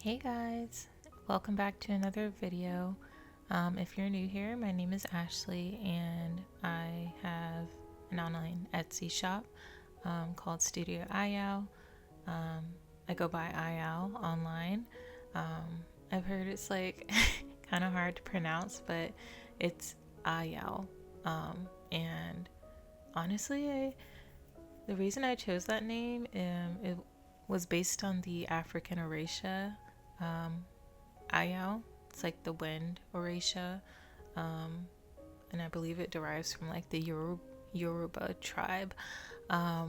Hey guys, welcome back to another video. If you're new here, my name is Ashley and I have an online Etsy shop called Studio Ayao. I go by Ayao online. I've heard it's like kind of hard to pronounce, but it's Ayao. And honestly, the reason I chose that name it was based on the African Orisha Ayao. It's like the wind Orisha, and I believe it derives from like the Yoruba tribe. But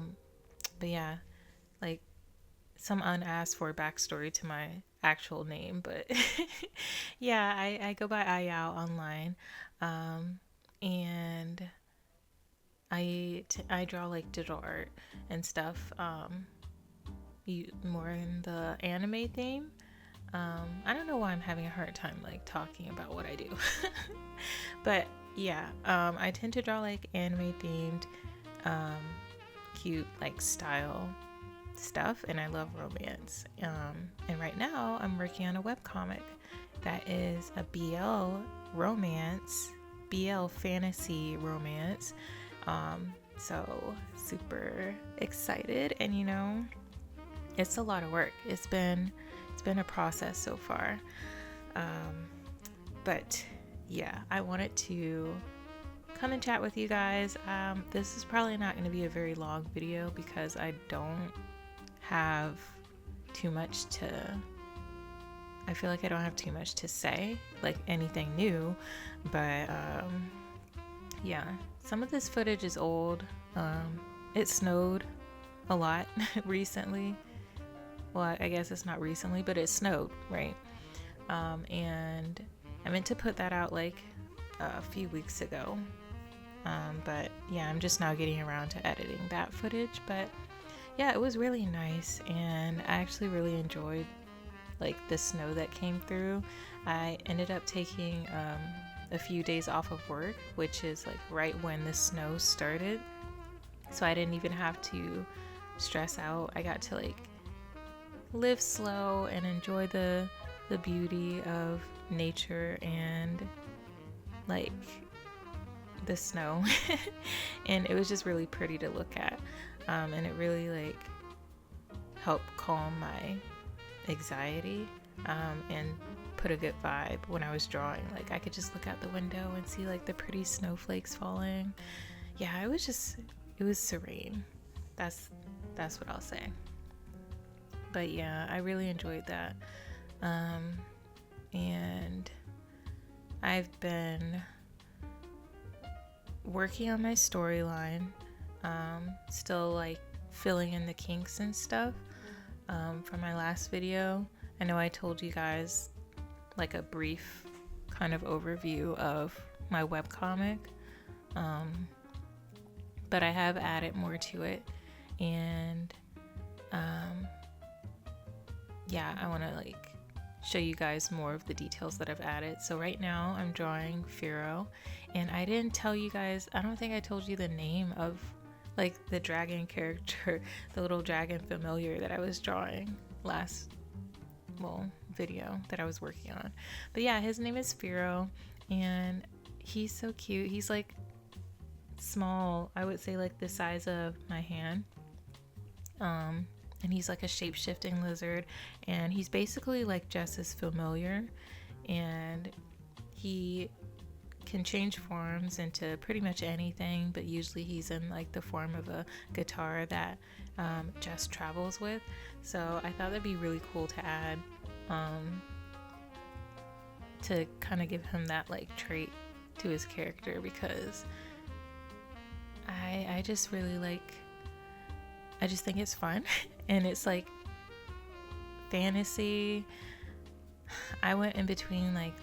yeah, like some unasked for backstory to my actual name, but yeah, I go by Ayao online, and I draw like digital art and stuff. More in the anime theme. I don't know why I'm having a hard time like talking about what I do. But yeah, I tend to draw like anime themed, cute like style stuff, and I love romance. And right now I'm working on a webcomic that is a BL romance, BL fantasy romance. So super excited, and it's a lot of work. It's been a process so far, but yeah, I wanted to come and chat with you guys. This is probably not going to be a very long video because I don't have too much to I feel like I don't have too much to say, like anything new, but yeah, some of this footage is old. It snowed a lot recently. Well, I guess it's not recently, but it snowed, right? And I meant to put that out like a few weeks ago. But yeah, I'm just now getting around to editing that footage. But yeah, it was really nice, and I actually really enjoyed like the snow that came through. I ended up taking a few days off of work, which is like right when the snow started. So I didn't even have to stress out. I got to like live slow and enjoy the beauty of nature and like the snow. And it was just really pretty to look at, and it really like helped calm my anxiety, and put a good vibe when I was drawing. Like I could just look out the window and see like the pretty snowflakes falling. Yeah, it was serene. That's what I'll say. But yeah, I really enjoyed that. And I've been working on my storyline, still like filling in the kinks and stuff from my last video. I know I told you guys like a brief kind of overview of my webcomic, but I have added more to it, and yeah, I want to like show you guys more of the details that I've added. So right now I'm drawing Firo, and I didn't tell you guys, I don't think I told you the name of like the dragon character, the little dragon familiar that I was drawing last video that I was working on. But yeah, his name is Firo, and he's so cute. He's like small, I would say like the size of my hand. And he's like a shape-shifting lizard, and he's basically like Jess's familiar, and he can change forms into pretty much anything, but usually he's in like the form of a guitar that Jess travels with. So I thought that'd be really cool to add, to kind of give him that like trait to his character, because I just really like, I just think it's fun and it's like fantasy. I went in between like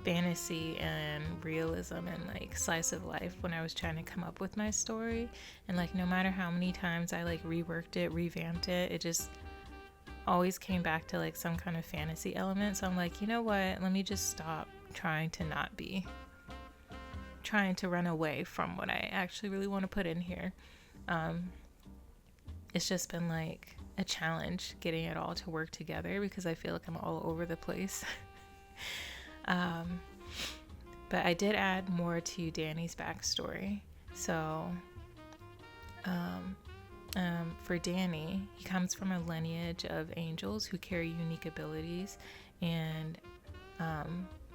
fantasy and realism and like slice of life when I was trying to come up with my story, and like no matter how many times I like reworked it, revamped it, it just always came back to like some kind of fantasy element. So I'm like, you know what, let me just stop trying to run away from what I actually really want to put in here. It's just been like a challenge getting it all to work together because I feel like I'm all over the place. But I did add more to Danny's backstory. So for Danny, he comes from a lineage of angels who carry unique abilities, and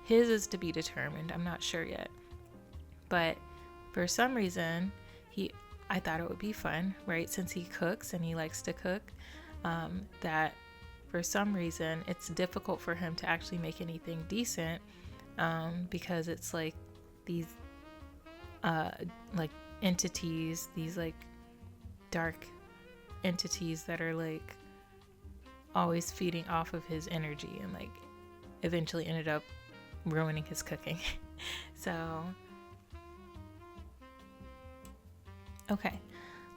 his is to be determined. I'm not sure yet. But for some reason, I thought it would be fun, right? Since he cooks and he likes to cook, that for some reason it's difficult for him to actually make anything decent, because it's like these like entities, these like dark entities that are like always feeding off of his energy, and like eventually ended up ruining his cooking. So okay,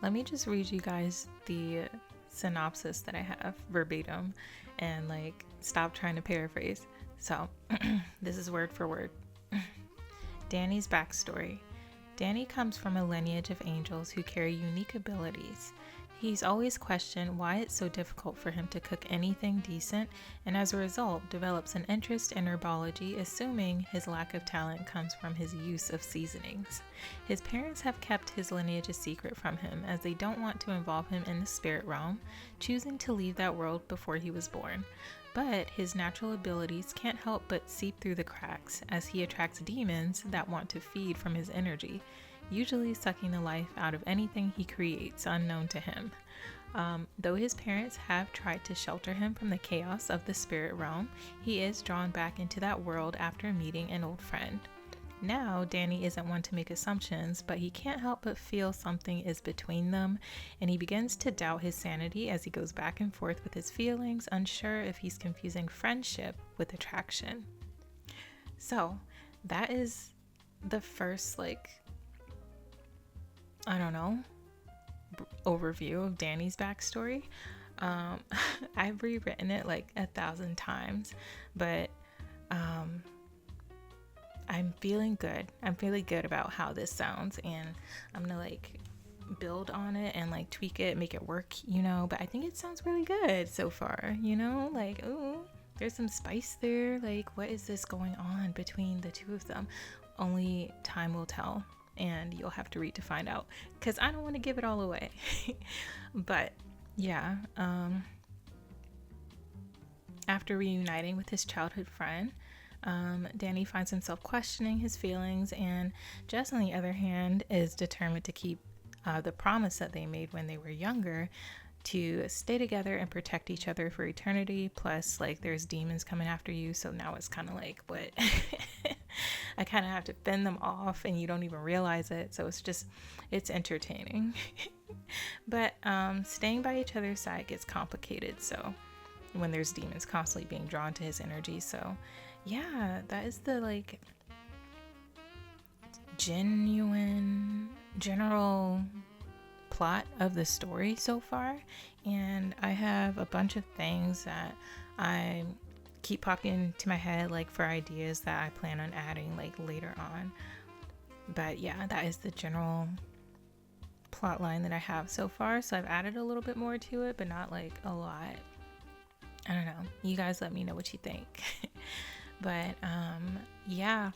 let me just read you guys the synopsis that I have verbatim and like stop trying to paraphrase. So this is word for word. Danny's backstory. Danny comes from a lineage of angels who carry unique abilities. He's always questioned why it's so difficult for him to cook anything decent, and as a result develops an interest in herbology, assuming his lack of talent comes from his use of seasonings. His parents have kept his lineage a secret from him as they don't want to involve him in the spirit realm, choosing to leave that world before he was born. But his natural abilities can't help but seep through the cracks as he attracts demons that want to feed from his energy, usually sucking the life out of anything he creates unknown to him. Though his parents have tried to shelter him from the chaos of the spirit realm, he is drawn back into that world after meeting an old friend. Now, Danny isn't one to make assumptions, but he can't help but feel something is between them, and he begins to doubt his sanity as he goes back and forth with his feelings, unsure if he's confusing friendship with attraction. So, that is the first, overview of Danny's backstory. I've rewritten it 1,000 times, but I'm feeling good. I'm feeling good about how this sounds, and I'm gonna build on it and tweak it, make it work, but I think it sounds really good so far, ooh, there's some spice there. What is this going on between the two of them? Only time will tell, and you'll have to read to find out, because I don't want to give it all away. But yeah, after reuniting with his childhood friend, Danny finds himself questioning his feelings, and Jess, on the other hand, is determined to keep the promise that they made when they were younger, to stay together and protect each other for eternity. Plus, there's demons coming after you, so now it's kind of what? I kind of have to fend them off, and you don't even realize it, so it's entertaining. But staying by each other's side gets complicated, so when there's demons constantly being drawn to his energy. So yeah, that is the general plot of the story so far, and I have a bunch of things that I keep popping into my head for ideas that I plan on adding later on. But yeah, that is the general plot line that I have so far. So I've added a little bit more to it, but not a lot. I don't know, you guys let me know what you think. But yeah,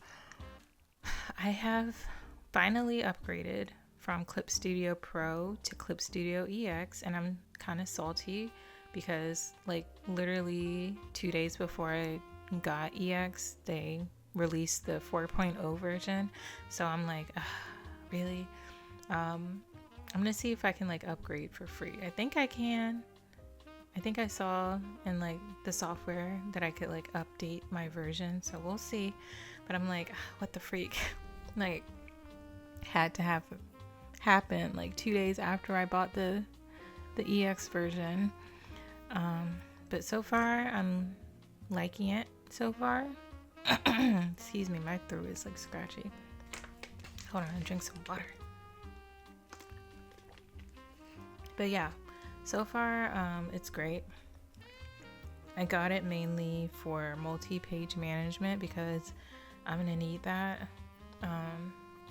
I have finally upgraded from Clip Studio Pro to Clip Studio EX, and I'm kind of salty because literally 2 days before I got EX, they released the 4.0 version. So I'm really? I'm gonna see if I can upgrade for free. I think I can. I think I saw in the software that I could update my version, so we'll see. But I'm what the freak? Had to have happen 2 days after I bought the EX version. But so far I'm liking it so far. Excuse me, my throat is scratchy. Hold on, I'll drink some water. But yeah, so far it's great. I got it mainly for multi-page management because I'm gonna need that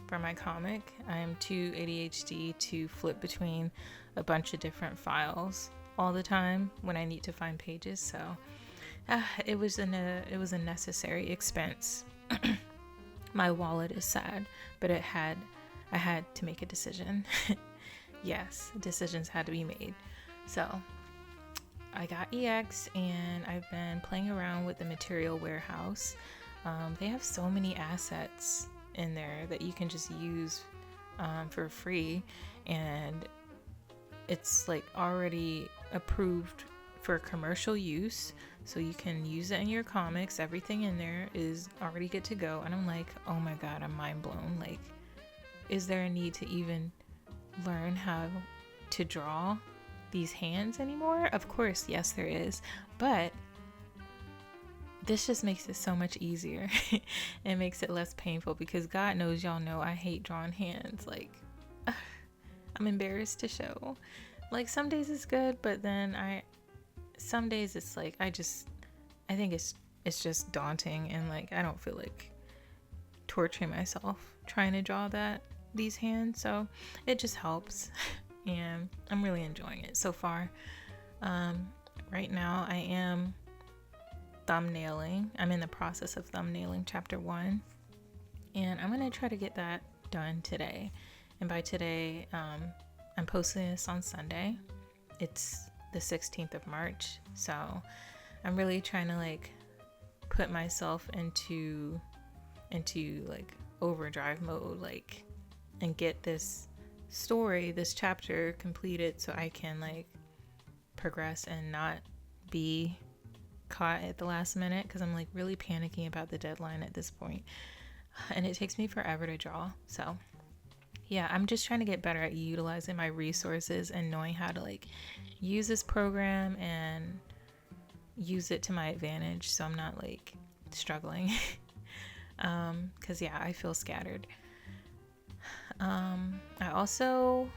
for my comic. I'm too ADHD to flip between a bunch of different files all the time when I need to find pages. So it was a necessary expense. My wallet is sad, but I had to make a decision. Yes, decisions had to be made. So I got EX, and I've been playing around with the material warehouse. They have so many assets in there that you can just use for free, and it's like already approved for commercial use, so you can use it in your comics. Everything in there is already good to go, and I'm like, oh my god, I'm mind blown. Like, is there a need to even learn how to draw these hands anymore? Of course, yes, there is, but this just makes it so much easier. It makes it less painful, because God knows, y'all know, I hate drawing hands. Like, I'm embarrassed to show. Like, some days it's good, but then some days it's like, I think it's just daunting, and like, I don't feel like torturing myself trying to draw these hands. So it just helps. And I'm really enjoying it so far. Right now I am thumbnailing. I'm in the process of thumbnailing chapter 1, and I'm gonna try to get that done today. And by today, I'm posting this on Sunday. It's the 16th of March, so I'm really trying to like put myself into like overdrive mode, like, and get this chapter completed, so I can like progress and not be caught at the last minute, because I'm like really panicking about the deadline at this point, and it takes me forever to draw. So yeah, I'm just trying to get better at utilizing my resources and knowing how to like use this program and use it to my advantage, so I'm not like struggling. Because yeah, I feel scattered. I also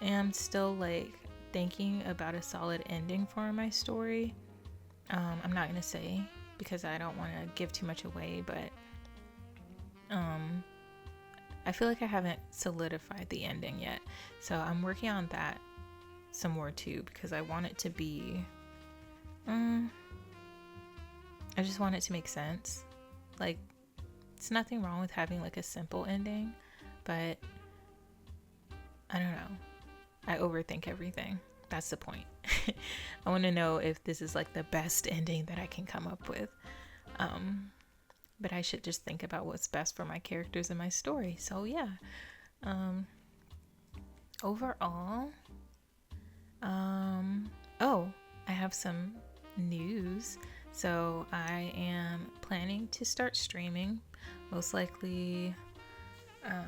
am still like thinking about a solid ending for my story. I'm not gonna say, because I don't want to give too much away, but I feel like I haven't solidified the ending yet, so I'm working on that some more too, because I want it to be I just want it to make sense. Like, it's nothing wrong with having like a simple ending, but I don't know, I overthink everything. That's the point. I want to know if this is like the best ending that I can come up with. But I should just think about what's best for my characters and my story. So yeah. Overall, I have some news. So I am planning to start streaming. Most likely, I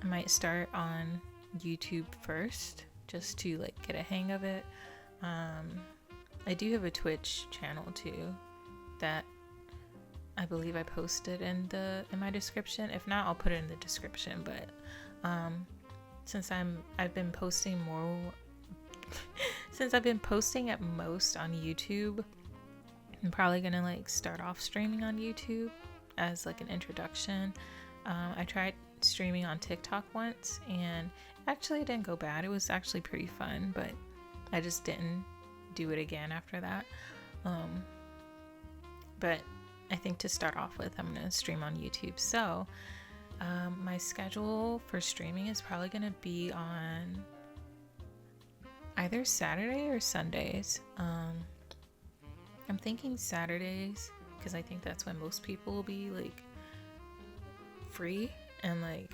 might start on YouTube first, just to like get a hang of it. I do have a Twitch channel too that I believe I posted in my description. If not, I'll put it in the description. But since I've been posting more since I've been posting at most on YouTube, I'm probably gonna like start off streaming on YouTube as like an introduction. I tried streaming on TikTok once, and actually it didn't go bad. It was actually pretty fun, but I just didn't do it again after that. But I think to start off with, I'm gonna stream on YouTube. So my schedule for streaming is probably gonna be on either Saturday or Sundays. I'm thinking Saturdays, because I think that's when most people will be like free and like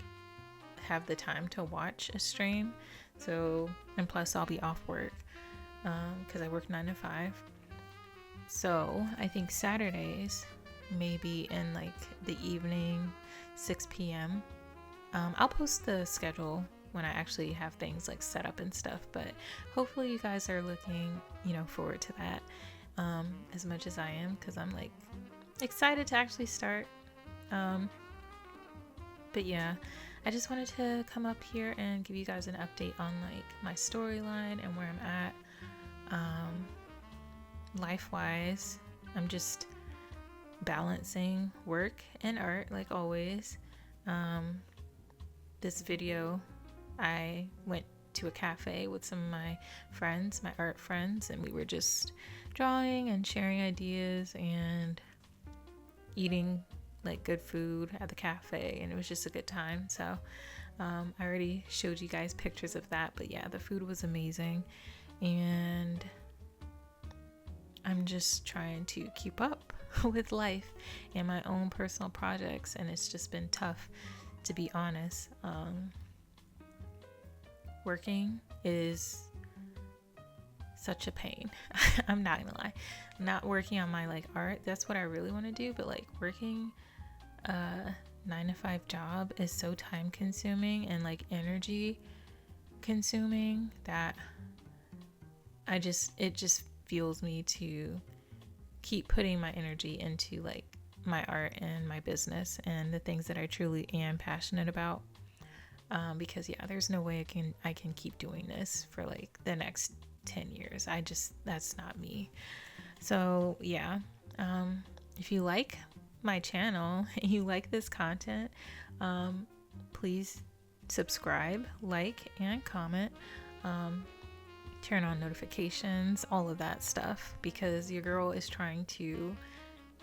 have the time to watch a stream. So, and plus I'll be off work because I work 9 to 5. So I think Saturdays, maybe in like the evening, 6 p.m. I'll post the schedule when I actually have things like set up and stuff, but hopefully you guys are looking, forward to that as much as I am, because I'm like excited to actually start. But yeah, I just wanted to come up here and give you guys an update on like my storyline and where I'm at. Life-wise, I'm just balancing work and art like always. This video, I went to a cafe with some of my friends, my art friends, and we were just drawing and sharing ideas and eating like good food at the cafe, and it was just a good time. So I already showed you guys pictures of that, but yeah, the food was amazing, and I'm just trying to keep up with life and my own personal projects, and it's just been tough, to be honest. Working is such a pain. I'm not gonna lie. Not working on my like art, that's what I really want to do, but like working a 9-to-5 job is so time consuming and like energy consuming that it just fuels me to keep putting my energy into like my art and my business and the things that I truly am passionate about. Because yeah, there's no way I can keep doing this for like the next 10 years. That's not me. So yeah, if you like my channel and you like this content, please subscribe, like, and comment. Turn on notifications, all of that stuff, because your girl is trying to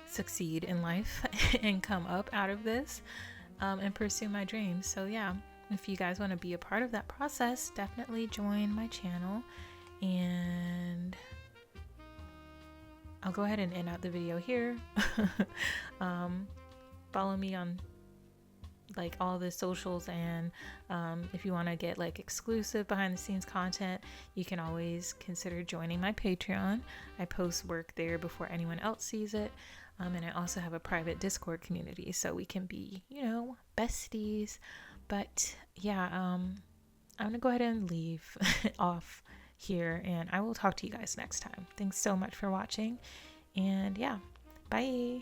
succeed in life and come up out of this, and pursue my dreams. So yeah, if you guys want to be a part of that process, definitely join my channel, and I'll go ahead and end out the video here. Follow me on like all the socials, and if you want to get like exclusive behind the scenes content, you can always consider joining my Patreon. I post work there before anyone else sees it, and I also have a private Discord community, so we can be, you know, besties. But yeah, I'm gonna go ahead and leave off here, and I will talk to you guys next time. Thanks so much for watching, and yeah, bye.